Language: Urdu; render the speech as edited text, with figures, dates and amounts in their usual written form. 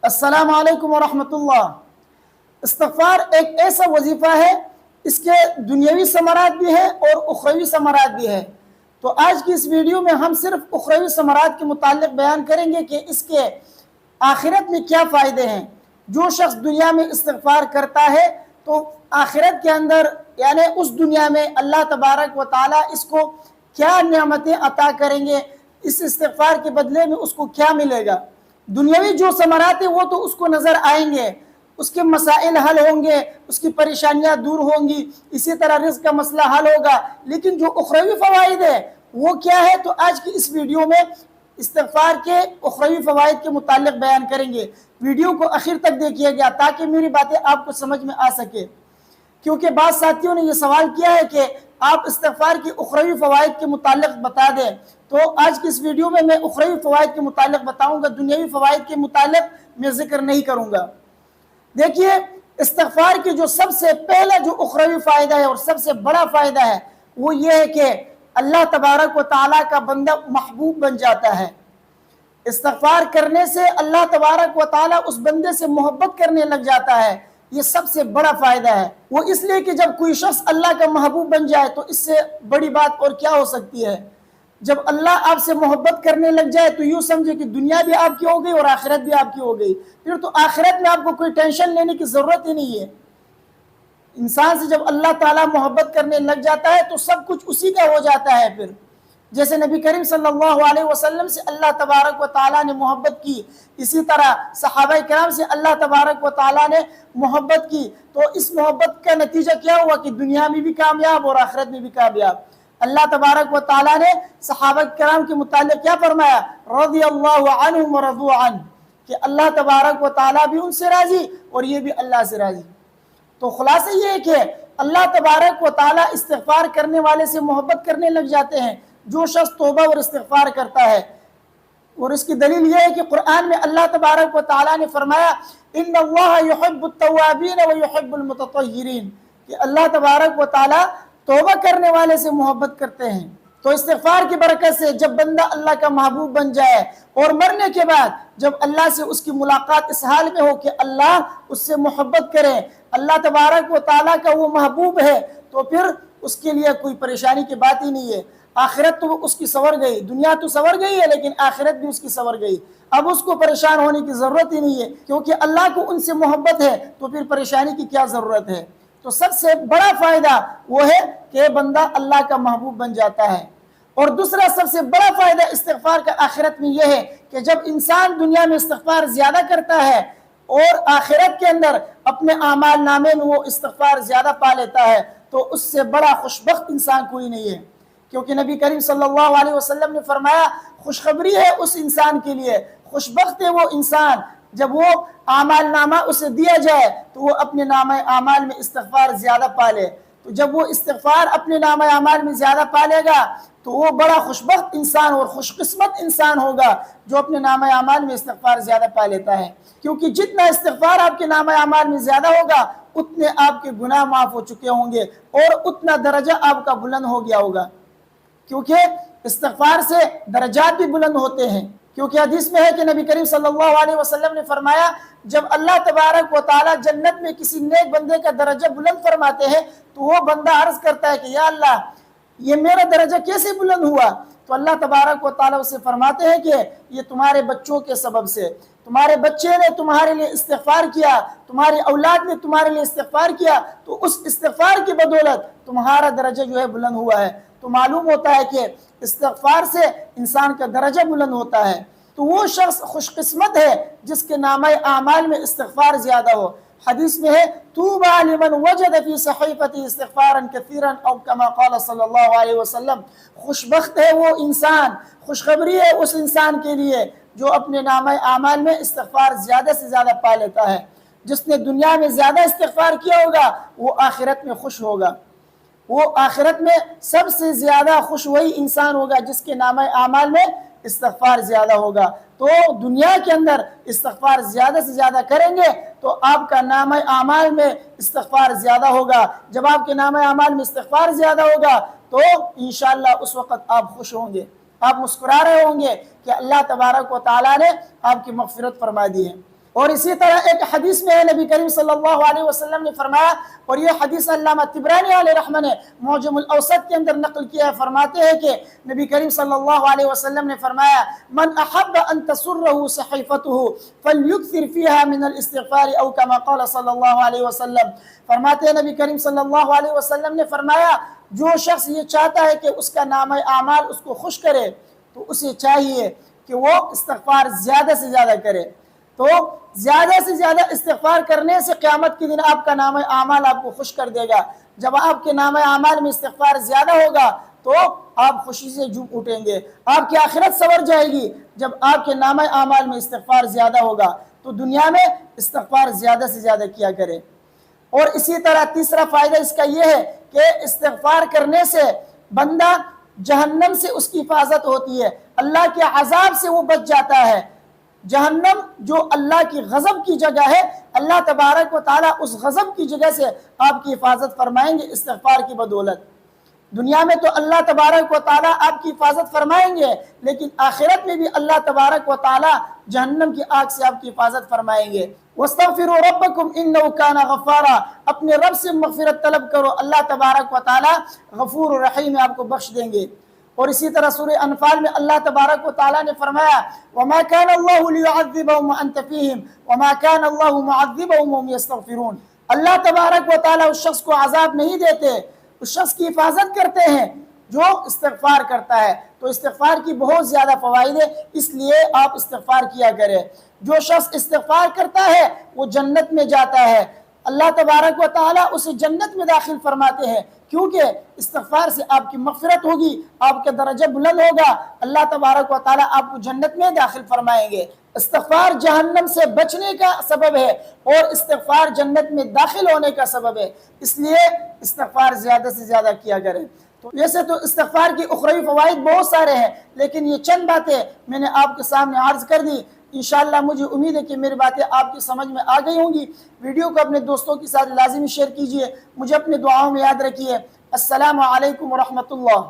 السلام علیکم ورحمۃ اللہ۔ استغفار ایک ایسا وظیفہ ہے، اس کے دنیاوی ثمرات بھی ہیں اور اخروی ثمرات بھی ہیں۔ تو آج کی اس ویڈیو میں ہم صرف اخروی ثمرات کے متعلق بیان کریں گے کہ اس کے آخرت میں کیا فائدے ہیں۔ جو شخص دنیا میں استغفار کرتا ہے تو آخرت کے اندر یعنی اس دنیا میں اللہ تبارک و تعالیٰ اس کو کیا نعمتیں عطا کریں گے، اس استغفار کے بدلے میں اس کو کیا ملے گا۔ دنیاوی جو ثمرات ہیں وہ تو اس کو نظر آئیں گے، اس کے مسائل حل ہوں گے، اس کی پریشانیاں دور ہوں گی، اسی طرح رزق کا مسئلہ حل ہوگا۔ لیکن جو اخروی فوائد ہے وہ کیا ہے، تو آج کی اس ویڈیو میں استغفار کے اخروی فوائد کے متعلق بیان کریں گے۔ ویڈیو کو آخر تک دیکھیے گا تاکہ میری باتیں آپ کو سمجھ میں آ سکے، کیونکہ بعض ساتھیوں نے یہ سوال کیا ہے کہ آپ استغفار کی اخروی فوائد کے متعلق بتا دیں۔ تو آج کی اس ویڈیو میں اخروی فوائد کے متعلق بتاؤں گا، دنیاوی فوائد کے متعلق میں ذکر نہیں کروں گا۔ دیکھیے، استغفار کی جو سب سے پہلا جو اخروی فائدہ ہے اور سب سے بڑا فائدہ ہے وہ یہ ہے کہ اللہ تبارک و تعالیٰ کا بندہ محبوب بن جاتا ہے۔ استغفار کرنے سے اللہ تبارک و تعالیٰ اس بندے سے محبت کرنے لگ جاتا ہے، یہ سب سے بڑا فائدہ ہے۔ وہ اس لیے کہ جب کوئی شخص اللہ کا محبوب بن جائے تو اس سے بڑی بات اور کیا ہو سکتی ہے۔ جب اللہ آپ سے محبت کرنے لگ جائے تو یوں سمجھے کہ دنیا بھی آپ کی ہو گئی اور آخرت بھی آپ کی ہو گئی، پھر تو آخرت میں آپ کو کوئی ٹینشن لینے کی ضرورت ہی نہیں ہے۔ انسان سے جب اللہ تعالیٰ محبت کرنے لگ جاتا ہے تو سب کچھ اسی کا ہو جاتا ہے۔ پھر جیسے نبی کریم صلی اللہ علیہ وسلم سے اللہ تبارک و تعالیٰ نے محبت کی، اسی طرح صحابہ کرام سے اللہ تبارک و تعالیٰ نے محبت کی، تو اس محبت کا نتیجہ کیا ہوا کہ دنیا میں بھی کامیاب اور آخرت میں بھی کامیاب۔ اللہ تبارک و تعالیٰ نے صحابہ کرام کے متعلق کیا فرمایا؟ رضی اللہ عنہم ورضوا عنہ، کہ اللہ تبارک و تعالیٰ بھی ان سے راضی اور یہ بھی اللہ سے راضی۔ تو خلاصہ یہ ہے کہ اللہ تبارک و تعالیٰ استغفار کرنے والے سے محبت کرنے لگ جاتے ہیں، جو شخص توبہ اور استغفار کرتا ہے۔ اور اس کی دلیل یہ ہے کہ قرآن میں اللہ تبارک و تعالیٰ نے فرمایا ان اللہ یحب التوابین ویحب المتطہرین، کہ اللہ تبارک و تعالیٰ توبہ کرنے والے سے محبت کرتے ہیں۔ تو استغفار کی برکت سے جب بندہ اللہ کا محبوب بن جائے اور مرنے کے بعد جب اللہ سے اس کی ملاقات اس حال میں ہو کہ اللہ اس سے محبت کرے، اللہ تبارک و تعالیٰ کا وہ محبوب ہے، تو پھر اس کے لیے کوئی پریشانی کی بات ہی نہیں ہے۔ آخرت تو اس کی سنور گئی، دنیا تو سنور گئی ہے لیکن آخرت بھی اس کی سنور گئی۔ اب اس کو پریشان ہونے کی ضرورت ہی نہیں ہے، کیونکہ اللہ کو ان سے محبت ہے تو پھر پریشانی کی کیا ضرورت ہے۔ تو سب سے بڑا فائدہ وہ ہے کہ بندہ اللہ کا محبوب بن جاتا ہے۔ اور دوسرا سب سے بڑا فائدہ استغفار کا آخرت میں یہ ہے کہ جب انسان دنیا میں استغفار زیادہ کرتا ہے اور آخرت کے اندر اپنے اعمال نامے میں وہ استغفار زیادہ پا لیتا ہے تو اس سے بڑا خوشبخت انسان کوئی نہیں ہے، کیونکہ نبی کریم صلی اللہ علیہ وسلم نے فرمایا خوشخبری ہے اس انسان کے لیے، خوشبخت ہے وہ انسان جب وہ اعمال نامہ اسے دیا جائے تو وہ اپنے نامہ اعمال میں استغفار زیادہ پا لے۔ تو جب وہ استغفار اپنے نامہ اعمال میں زیادہ پا لے گا تو وہ بڑا خوشبخت انسان اور خوش قسمت انسان ہوگا جو اپنے نامہ اعمال میں استغفار زیادہ پا لیتا ہے، کیونکہ جتنا استغفار آپ کے نامہ اعمال میں زیادہ ہوگا اتنے آپ کے گناہ معاف ہو چکے ہوں گے اور اتنا درجہ آپ کا بلند ہو گیا ہوگا، کیونکہ استغفار سے درجات بھی بلند ہوتے ہیں۔ کیونکہ حدیث میں ہے کہ نبی کریم صلی اللہ علیہ وسلم نے فرمایا جب اللہ تبارک و تعالیٰ جنت میں کسی نیک بندے کا درجہ بلند فرماتے ہیں تو وہ بندہ عرض کرتا ہے کہ یا اللہ یہ میرا درجہ کیسے بلند ہوا؟ تو اللہ تبارک و تعالیٰ اسے فرماتے ہیں کہ یہ تمہارے بچوں کے سبب سے، تمہارے بچے نے تمہارے لیے استغفار کیا، تمہاری اولاد نے تمہارے لیے استغفار کیا، تو اس استغفار کی بدولت تمہارا درجہ جو ہے بلند ہوا ہے۔ تو معلوم ہوتا ہے کہ استغفار سے انسان کا درجہ بلند ہوتا ہے۔ تو وہ شخص خوش قسمت ہے جس کے نامہ اعمال میں استغفار زیادہ ہو۔ حدیث میں ہے طوبیٰ لمن وجد فی صحیفته استغفارا کثیرا او کما قال صلی اللہ علیہ وسلم، خوشبخت ہے وہ انسان، خوشخبری ہے اس انسان کے لیے جو اپنے نامہ اعمال میں استغفار زیادہ سے زیادہ پا لیتا ہے۔ جس نے دنیا میں زیادہ استغفار کیا ہوگا وہ آخرت میں خوش ہوگا، وہ آخرت میں سب سے زیادہ خوش وہی انسان ہوگا جس کے نامہ اعمال میں استغفار زیادہ ہوگا۔ تو دنیا کے اندر استغفار زیادہ سے زیادہ کریں گے تو آپ کا نامہ اعمال میں استغفار زیادہ ہوگا۔ جب آپ کے نامہ اعمال میں استغفار زیادہ ہوگا تو انشاءاللہ اس وقت آپ خوش ہوں گے، آپ مسکرا رہے ہوں گے کہ اللہ تبارک و تعالیٰ نے آپ کی مغفرت فرما دی ہے۔ اور اسی طرح ایک حدیث میں ہے نبی کریم صلی اللہ علیہ وسلم نے فرمایا، اور یہ حدیث علامہ طبرانی علیہ رحمہ نے معجم الاوسط کے اندر نقل کیا ہے، فرماتے ہیں کہ نبی کریم صلی اللہ علیہ وسلم نے فرمایا من احب ان تسرہ صحیفته فلیکثر فیہا من الاستغفار او کما قال صلی اللہ علیہ وسلم۔ فرماتے ہیں نبی کریم صلی اللہ علیہ وسلم نے فرمایا جو شخص یہ چاہتا ہے کہ اس کا نامہ اعمال اس کو خوش کرے تو اسے چاہیے کہ وہ استغفار زیادہ سے زیادہ کرے۔ تو زیادہ سے زیادہ استغفار کرنے سے قیامت کے دن آپ کا نامہ اعمال آپ کو خوش کر دے گا۔ جب آپ کے نامہ اعمال میں استغفار زیادہ ہوگا تو آپ خوشی سے جھوم اٹھیں گے، آپ کی آخرت سنور جائے گی جب آپ کے نامہ اعمال میں استغفار زیادہ ہوگا۔ تو دنیا میں استغفار زیادہ سے زیادہ کیا کرے۔ اور اسی طرح تیسرا فائدہ اس کا یہ ہے کہ استغفار کرنے سے بندہ جہنم سے اس کی حفاظت ہوتی ہے، اللہ کے عذاب سے وہ بچ جاتا ہے۔ جہنم جو اللہ کی غضب کی جگہ ہے، اللہ تبارک و تعالیٰ اس غضب کی جگہ سے آپ کی حفاظت فرمائیں گے استغفار کی بدولت۔ دنیا میں تو اللہ تبارک و تعالیٰ آپ کی حفاظت فرمائیں گے، لیکن آخرت میں بھی اللہ تبارک و تعالیٰ جہنم کی آگ سے آپ کی حفاظت فرمائیں گے۔ وَاسْتَغْفِرُوا رَبَّكُمْ إِنَّهُ كَانَ غَفَّارًا، اپنے رب سے مغفرت طلب کرو، اللہ تبارک و تعالیٰ غفور الرحیم آپ کو بخش دیں گے۔ اور اسی طرح سورہ انفال میں اللہ تبارک و تعالیٰ نے فرمایا وَمَا كَانَ اللَّهُ لِيُعَذِّبَهُمْ وَأَنْتَ فِيهِمْ وَمَا كَانَ اللَّهُ مُعَذِّبَهُمْ وَهُمْ يَسْتَغْفِرُونَ۔ اللہ تبارک و تعالیٰ اس شخص کو عذاب نہیں دیتے، اس شخص کی حفاظت کرتے ہیں جو استغفار کرتا ہے۔ تو استغفار کی بہت زیادہ فوائد ہے، اس لیے آپ استغفار کیا کریں۔ جو شخص استغفار کرتا ہے وہ جنت میں جاتا ہے، اللہ تبارک و تعالیٰ اسے جنت میں داخل فرماتے ہیں، کیونکہ استغفار سے آپ کی مغفرت ہوگی، آپ کا درجہ بلند ہوگا، اللہ تبارک و تعالیٰ آپ کو جنت میں داخل فرمائیں گے۔ استغفار جہنم سے بچنے کا سبب ہے اور استغفار جنت میں داخل ہونے کا سبب ہے، اس لیے استغفار زیادہ سے زیادہ کیا کریں۔ تو ویسے تو استغفار کی اخروی فوائد بہت سارے ہیں، لیکن یہ چند باتیں میں نے آپ کے سامنے عرض کر دی۔ انشاءاللہ مجھے امید ہے کہ میری باتیں آپ کی سمجھ میں آ گئی ہوں گی۔ ویڈیو کو اپنے دوستوں کے ساتھ لازمی شیئر کیجئے، مجھے اپنے دعاؤں میں یاد رکھیے۔ السلام علیکم ورحمۃ اللہ۔